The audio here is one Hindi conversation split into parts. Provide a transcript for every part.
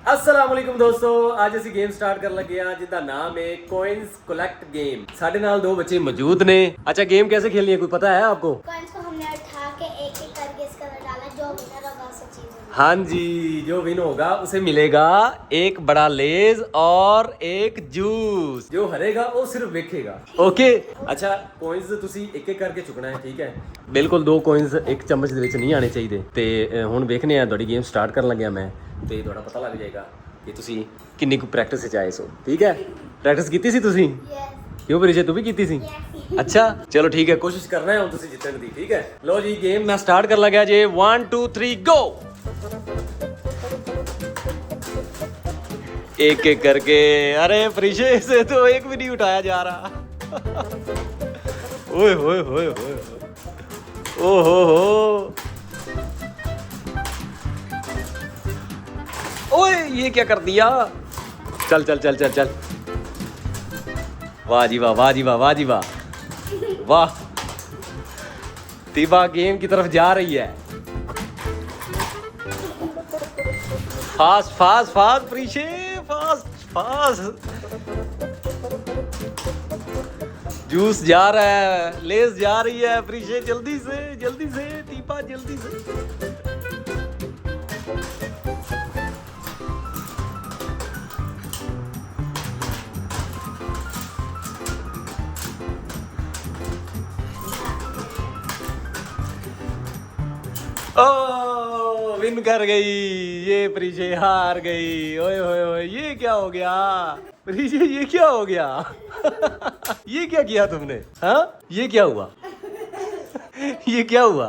अस्सलामुअलैकुम दोस्तों, आज ਅਸੀਂ ਗੇਮ ਸਟਾਰਟ ਕਰਨ ਲੱਗੇ ਆ ਜਿਹਦਾ ਨਾਮ है कॉइन्स कलेक्ट गेम। ਸਾਡੇ ਨਾਲ दो बच्चे मौजूद ने। अच्छा, गेम कैसे खेलनी है कोई पता है आपको? कॉइन्स को हमने उठा के एक एक करके इसके अंदर डाला, जो विनर होगा उसे चीज मिलेगी। हाँ जी, जो विन होगा उसे मिलेगा एक बड़ा लेज और एक जूस। जो हारेगा वो सिर्फ देखेगा। ओके, अच्छा कॉइन्स ਤੁਸੀਂ ਇੱਕ ਇੱਕ ਕਰਕੇ ਚੁੱਕਣਾ ਹੈ, ਠੀਕ ਹੈ? ਬਿਲਕੁਲ ਦੋ ਕॉइन्स ਇੱਕ ਚਮਚ ਦੇ ਵਿੱਚ ਨਹੀਂ ਆਣੇ ਚਾਹੀਦੇ। ਤੇ ਹੁਣ ਵੇਖਨੇ ਆ, ਤੁਹਾਡੀ ਗੇਮ ਸਟਾਰਟ ਕਰਨ ਲੱਗਿਆ ਮੈਂ, ਤੇ ਤੁਹਾਡਾ ਪਤਾ ਲੱਗ ਜਾਏਗਾ ਕਿ ਤੁਸੀਂ ਕਿੰਨੀ ਕੁ ਪ੍ਰੈਕਟਿਸ ਵਿੱਚ ਆਏ ਸੋ। ਠੀਕ ਹੈ, ਪ੍ਰੈਕਟਿਸ ਕੀਤੀ ਸੀ ਤੁਸੀਂ? Yes, ਕਿਉਂ ਬਰੀਜੇ, ਤੂੰ ਵੀ ਕੀਤੀ ਸੀ? yes। अच्छा चलो ठीक है, कोशिश करना है हम तुसी जितने दी। ठीक है, लो जी गेम मैं स्टार्ट कर लगा जे। 1 2 3 गो। एक एक करके। अरे परिशे से तो एक भी नहीं उठाया जा रहा। ओए होए होए होए, ओ हो। ओए ये क्या कर दिया? चल चल चल चल चल। वाह जी वाह, वाह जी वाह, वाह जी वाह, वाह। तीबा गेम की तरफ जा रही है। फास्ट फास्ट फास्ट प्रीशे, फास्ट फास्ट। जूस जा रहा है, लेस जा रही है। प्रीशे जल्दी से तीबा जल्दी से। ओ विन कर गई ये, परिशे हार गई। ओए ओए ओए, ये क्या हो गया परिशे, ये क्या हो गया? ये क्या किया तुमने? हाँ, ये क्या हुआ? ये क्या हुआ?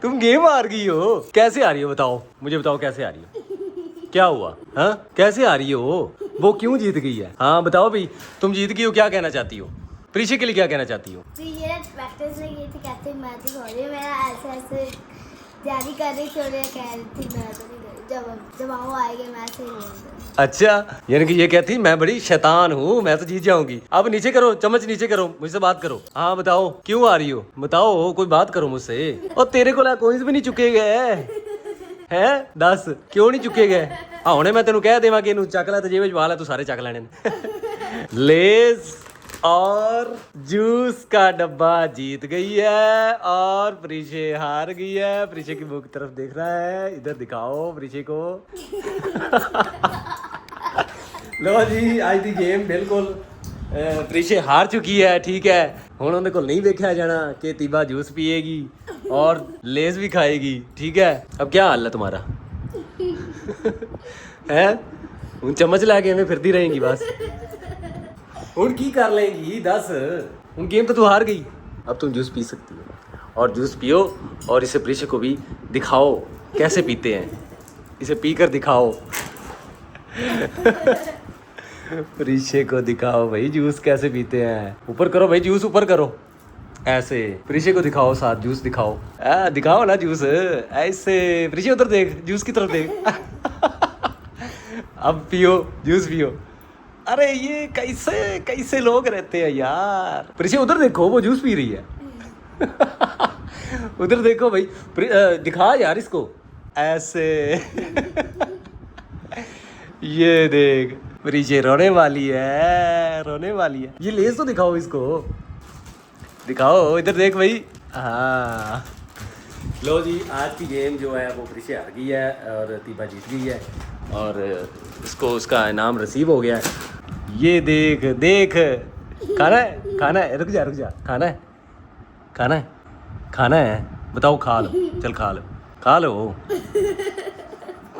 तुम गेम हार गई हो। कैसे आ रही हो बताओ, मुझे बताओ कैसे आ रही हो? क्या हुआ? हाँ, कैसे आ रही हो? वो क्यों जीत गई है? हाँ बताओ भाई, तुम जीत गई हो, क्या कहना चाहती हो? परिशे के लिए क्या कहना चाहती हो? तो ये प्रैक्टिस में ये थी, कहते मैजिक हो रही है, मेरा ऐसे ऐसे तैयारी कर रही थी और ये कह रही थी मैं तो नहीं करी, जब वो आएंगे मैं ऐसे ही बोलूंगा। अच्छा, यानी कि ये कहती मैं बड़ी शैतान हूँ, मैं तो जीत जाऊंगी। अब नीचे करो, चम्मच नीचे करो, मुझसे बात करो। हाँ बताओ क्यों आ रही हो, बताओ कोई बात करो मुझसे। और तेरे को कोई भी नहीं चुके गए हैं? दस क्यों नहीं चुके गए? हाँ हुणे मैं तेन कह देवा कि इनू चक लै, तो जेब वाल है तू सारे चक लेने ने। लेज और जूस का डब्बा जीत गई है और परिशे हार गई है। परिशे की मुंह की तरफ देख रहा है, इधर दिखाओ परिशे को। लो जी, आज दी गेम बिल्कुल परिशे हार चुकी है। ठीक है, हुण उहदे कोल नहीं देखा जाना कि तीबा जूस पिएगी और लेस भी खाएगी। ठीक है, अब क्या हाल है तुम्हारा? है हुण चम्मच लैके एवें फिरदी रहेंगी बस। हुण की कर लेंगी दस? हुण गेम तो तू हार गई, अब तुम जूस पी सकती हो। और जूस पियो और इसे परिशे को भी दिखाओ कैसे पीते हैं, इसे पीकर दिखाओ। परिशे को दिखाओ भाई जूस कैसे पीते हैं। ऊपर करो भाई, जूस ऊपर करो ऐसे। परिशे को दिखाओ, साथ जूस दिखाओ। दिखाओ ना जूस ऐसे। परिशे उधर देख, जूस की तरफ देख। अब पियो, जूस पियो। अरे ये कैसे कैसे लोग रहते हैं यार। परिशे उधर देखो, वो जूस पी रही है। उधर देखो भाई, दिखा यार इसको ऐसे। ये देख, परिशे रोने वाली है, रोने वाली है। ये लेस तो दिखाओ इसको, दिखाओ, इधर देख भाई। हाँ लो जी, आज की गेम जो है वो परिशे हार गई है और तीबा जीत गई है और इसको उसका इनाम रिसीव हो गया है। ये देख देख, खाना है, खाना है, रुक जा, खाना है, खाना है, खाना है, बताओ खा लो, चल खा लो, खा लो।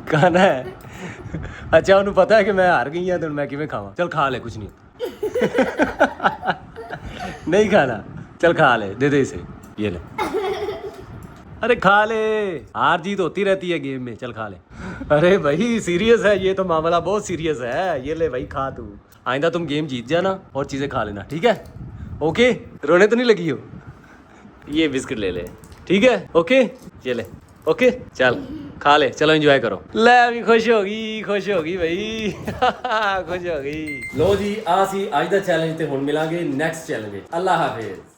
खाना है? अच्छा उन्हें पता है कि मैं हार गई हूँ तो मैं किवें खावां? चल खा ले, कुछ नहीं। नहीं खाना, चल खा ले, दे दे इसे, ये ले। अरे खा ले, हार जीत होती रहती है गेम में, चल खा ले। अरे भाई सीरियस है ये तो मामला, बहुत सीरियस है। ये ले भाई खा तू, आइंदा तुम गेम जीत जाना और चीज़ें खा लेना। ठीक है? ओके, रोने तो नहीं लगी हो? ये बिस्किट ले ले, ठीक है? ओके, ये ले, ओके चल खा ले, चलो एंजॉय करो। ले भी खुश हो गई भाई। खुश हो गई। लो जी, आ सी अज दा चैलेंज ते हुण मिलांगे नेक्स्ट चैलेंज। अल्लाह हाफिज।